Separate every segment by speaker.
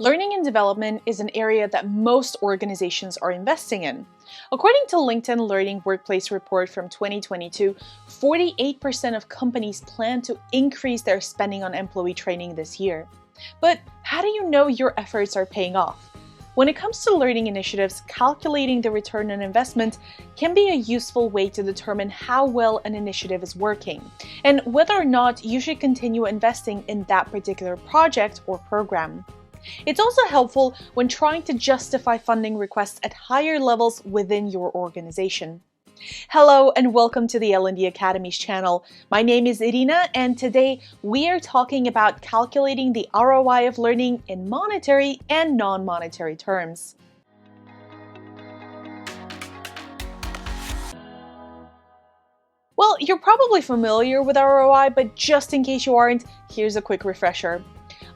Speaker 1: Learning and development is an area that most organizations are investing in. According to LinkedIn Learning Workplace Report from 2022, 48% of companies plan to increase their spending on employee training this year. But how do you know your efforts are paying off? When it comes to learning initiatives, calculating the return on investment can be a useful way to determine how well an initiative is working and whether or not you should continue investing in that particular project or program. It's also helpful when trying to justify funding requests at higher levels within your organization. Hello and welcome to the L&D Academy's channel. My name is Irina and today we are talking about calculating the ROI of learning in monetary and non-monetary terms. Well, you're probably familiar with ROI, but just in case you aren't, here's a quick refresher.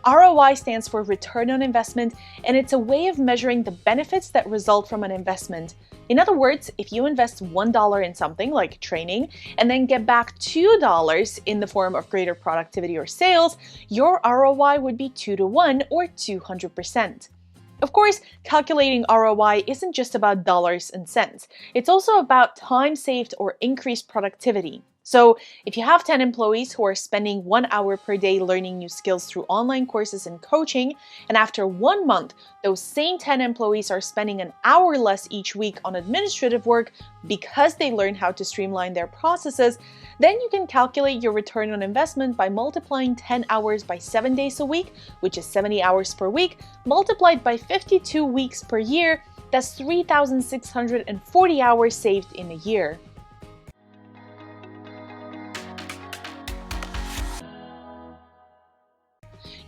Speaker 1: ROI stands for return on investment, and it's a way of measuring the benefits that result from an investment. In other words, if you invest $1 in something like training and then get back $2 in the form of greater productivity or sales, your ROI would be 2 to 1 or 200%. Of course, calculating ROI isn't just about dollars and cents. It's also about time saved or increased productivity. So if you have 10 employees who are spending 1 hour per day learning new skills through online courses and coaching, and after 1 month, those same 10 employees are spending an hour less each week on administrative work because they learn how to streamline their processes, then you can calculate your return on investment by multiplying 10 hours by 7 days a week, which is 70 hours per week, multiplied by 52 weeks per year. That's 3,640 hours saved in a year.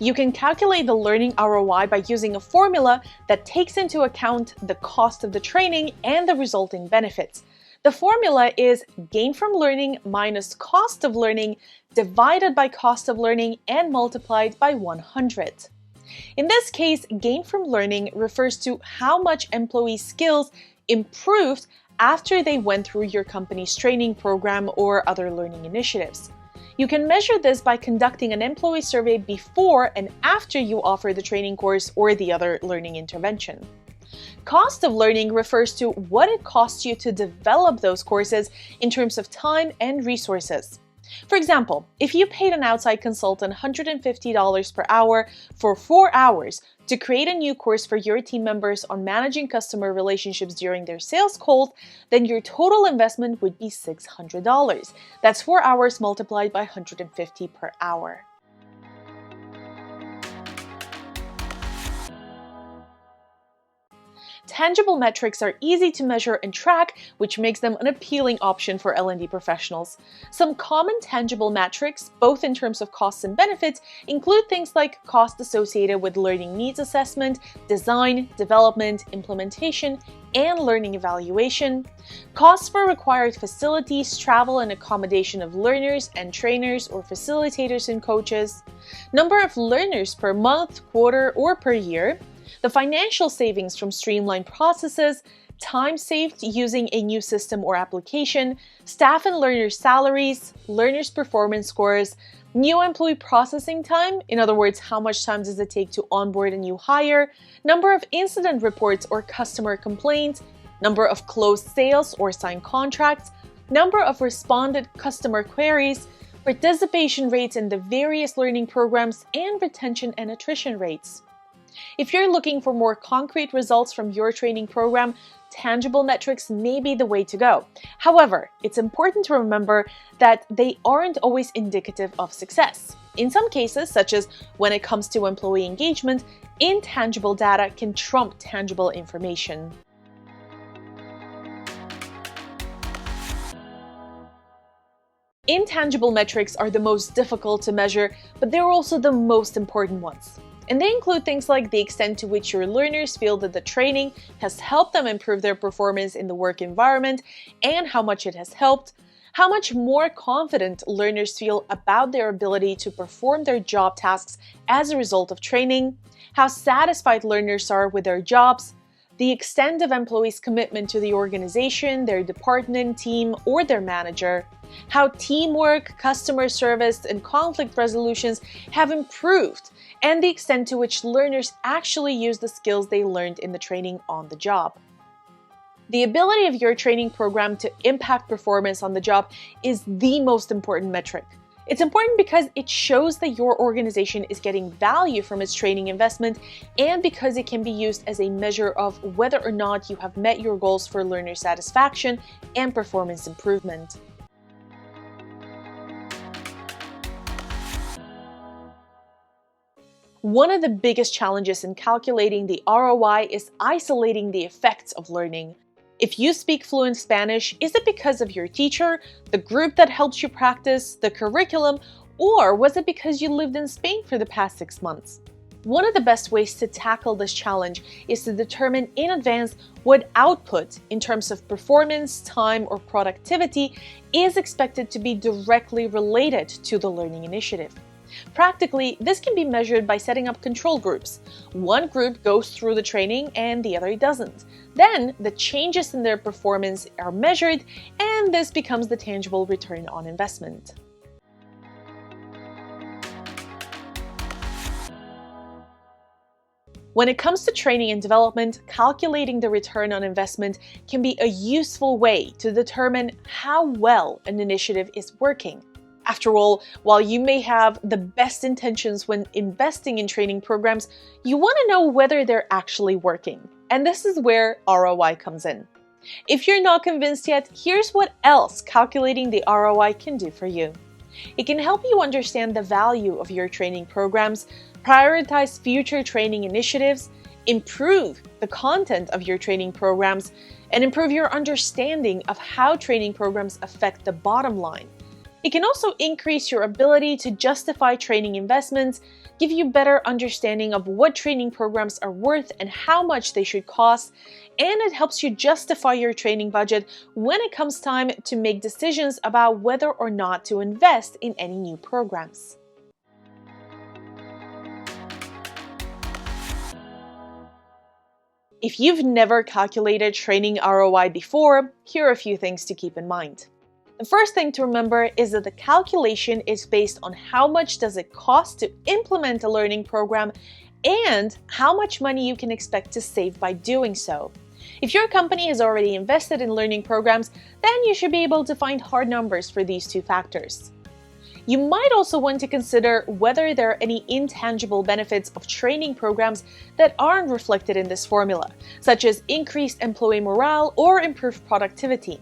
Speaker 1: You can calculate the learning ROI by using a formula that takes into account the cost of the training and the resulting benefits. The formula is gain from learning minus cost of learning divided by cost of learning and multiplied by 100. In this case, gain from learning refers to how much employee skills improved after they went through your company's training program or other learning initiatives. You can measure this by conducting an employee survey before and after you offer the training course or the other learning intervention. Cost of learning refers to what it costs you to develop those courses in terms of time and resources. For example, if you paid an outside consultant $150 per hour for 4 hours to create a new course for your team members on managing customer relationships during their sales calls, then your total investment would be $600. That's 4 hours multiplied by 150 per hour. Tangible metrics are easy to measure and track, which makes them an appealing option for L&D professionals. Some common tangible metrics, both in terms of costs and benefits, include things like cost associated with learning needs assessment, design, development, implementation, and learning evaluation, costs for required facilities, travel and accommodation of learners and trainers or facilitators and coaches, number of learners per month, quarter, or per year, the financial savings from streamlined processes, time saved using a new system or application, staff and learners' salaries, learners' performance scores, new employee processing time, in other words, how much time does it take to onboard a new hire, number of incident reports or customer complaints, number of closed sales or signed contracts, number of responded customer queries, participation rates in the various learning programs, and retention and attrition rates. If you're looking for more concrete results from your training program, tangible metrics may be the way to go. However, it's important to remember that they aren't always indicative of success. In some cases, such as when it comes to employee engagement, intangible data can trump tangible information. Intangible metrics are the most difficult to measure, but they're also the most important ones. And they include things like the extent to which your learners feel that the training has helped them improve their performance in the work environment and how much it has helped, how much more confident learners feel about their ability to perform their job tasks as a result of training, how satisfied learners are with their jobs, the extent of employees' commitment to the organization, their department, team, or their manager, how teamwork, customer service, and conflict resolutions have improved, and the extent to which learners actually use the skills they learned in the training on the job. The ability of your training program to impact performance on the job is the most important metric. It's important because it shows that your organization is getting value from its training investment and because it can be used as a measure of whether or not you have met your goals for learner satisfaction and performance improvement. One of the biggest challenges in calculating the ROI is isolating the effects of learning. If you speak fluent Spanish, is it because of your teacher, the group that helps you practice, the curriculum, or was it because you lived in Spain for the past 6 months? One of the best ways to tackle this challenge is to determine in advance what output, in terms of performance, time, or productivity, is expected to be directly related to the learning initiative. Practically, this can be measured by setting up control groups. One group goes through the training and the other doesn't. Then, the changes in their performance are measured, and this becomes the tangible return on investment. When it comes to training and development, calculating the return on investment can be a useful way to determine how well an initiative is working. After all, while you may have the best intentions when investing in training programs, you want to know whether they're actually working. And this is where ROI comes in. If you're not convinced yet, here's what else calculating the ROI can do for you. It can help you understand the value of your training programs, prioritize future training initiatives, improve the content of your training programs, and improve your understanding of how training programs affect the bottom line. It can also increase your ability to justify training investments, give you better understanding of what training programs are worth and how much they should cost, and it helps you justify your training budget when it comes time to make decisions about whether or not to invest in any new programs. If you've never calculated training ROI before, here are a few things to keep in mind. The first thing to remember is that the calculation is based on how much does it cost to implement a learning program and how much money you can expect to save by doing so. If your company has already invested in learning programs, then you should be able to find hard numbers for these two factors. You might also want to consider whether there are any intangible benefits of training programs that aren't reflected in this formula, such as increased employee morale or improved productivity.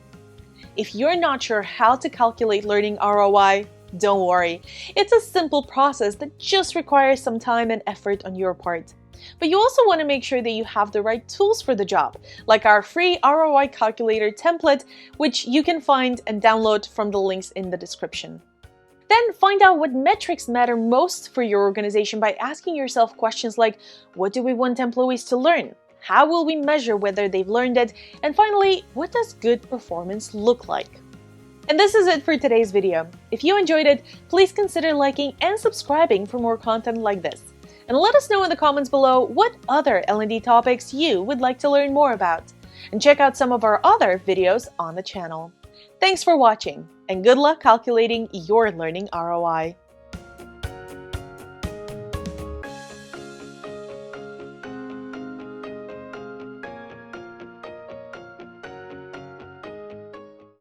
Speaker 1: If you're not sure how to calculate learning ROI, don't worry. It's a simple process that just requires some time and effort on your part. But you also want to make sure that you have the right tools for the job, like our free ROI calculator template, which you can find and download from the links in the description. Then find out what metrics matter most for your organization by asking yourself questions like, what do we want employees to learn? How will we measure whether they've learned it? And finally, what does good performance look like? And this is it for today's video. If you enjoyed it, please consider liking and subscribing for more content like this. And let us know in the comments below what other L&D topics you would like to learn more about. And check out some of our other videos on the channel. Thanks for watching, and good luck calculating your learning ROI.